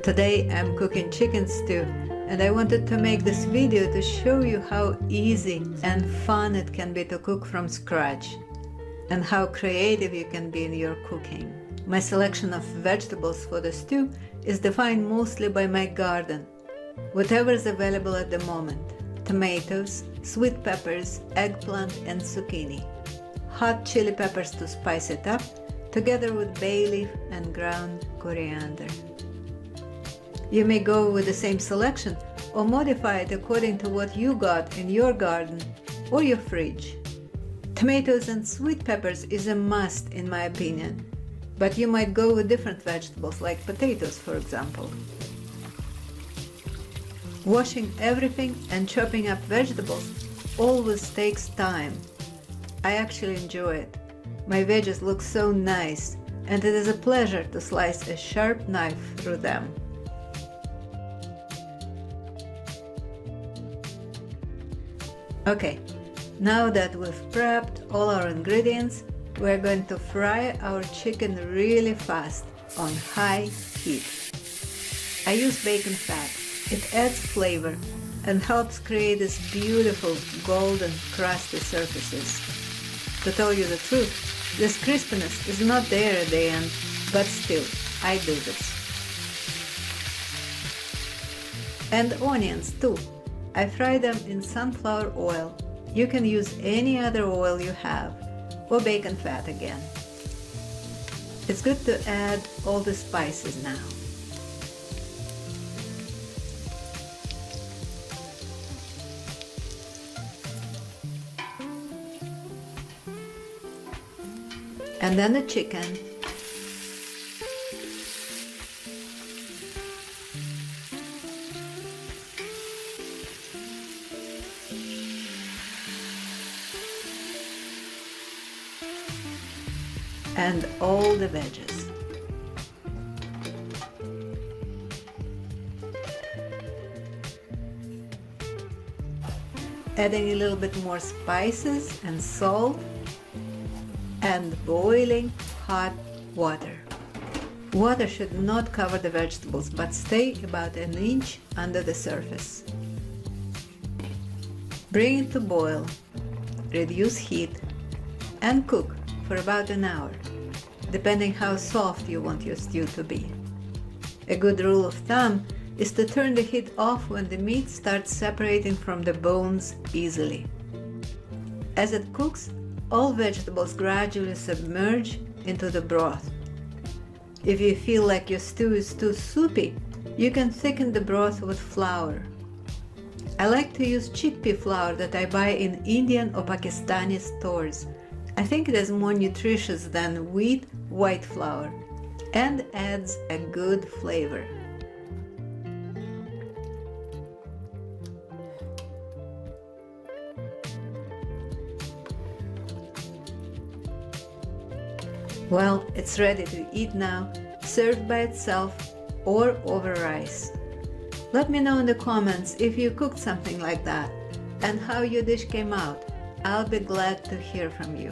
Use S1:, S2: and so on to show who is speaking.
S1: Today I'm cooking chicken stew, and I wanted to make this video to show you how easy and fun it can be to cook from scratch, and how creative you can be in your cooking. My selection of vegetables for the stew is defined mostly by my garden. Whatever is available at the moment: tomatoes, sweet peppers, eggplant and zucchini. Hot chili peppers to spice it up, together with bay leaf and ground coriander. You may go with the same selection or modify it according to what you got in your garden or your fridge. Tomatoes and sweet peppers is a must in my opinion, but you might go with different vegetables like potatoes, for example. Washing everything and chopping up vegetables always takes time. I actually enjoy it. My veggies look so nice, and it is a pleasure to slice a sharp knife through them. Okay, now that we've prepped all our ingredients, we're going to fry our chicken really fast on high heat. I use bacon fat. It adds flavor and helps create these beautiful golden crusty surfaces. To tell you the truth, this crispiness is not there at the end, but still, I do this. And onions too. I fry them in sunflower oil. You can use any other oil you have, or bacon fat again. It's good to add all the spices now. And then the chicken. And all the veggies. Adding a little bit more spices and salt, and boiling hot water. Water should not cover the vegetables, but stay about an inch under the surface. Bring it to boil, reduce heat, and cook for about an hour, depending how soft you want your stew to be. A good rule of thumb is to turn the heat off when the meat starts separating from the bones easily. As it cooks, all vegetables gradually submerge into the broth. If you feel like your stew is too soupy, you can thicken the broth with flour. I like to use chickpea flour that I buy in Indian or Pakistani stores. I think it is more nutritious than wheat white flour and adds a good flavor. Well, it's ready to eat now, served by itself or over rice. Let me know in the comments if you cooked something like that and how your dish came out. I'll be glad to hear from you.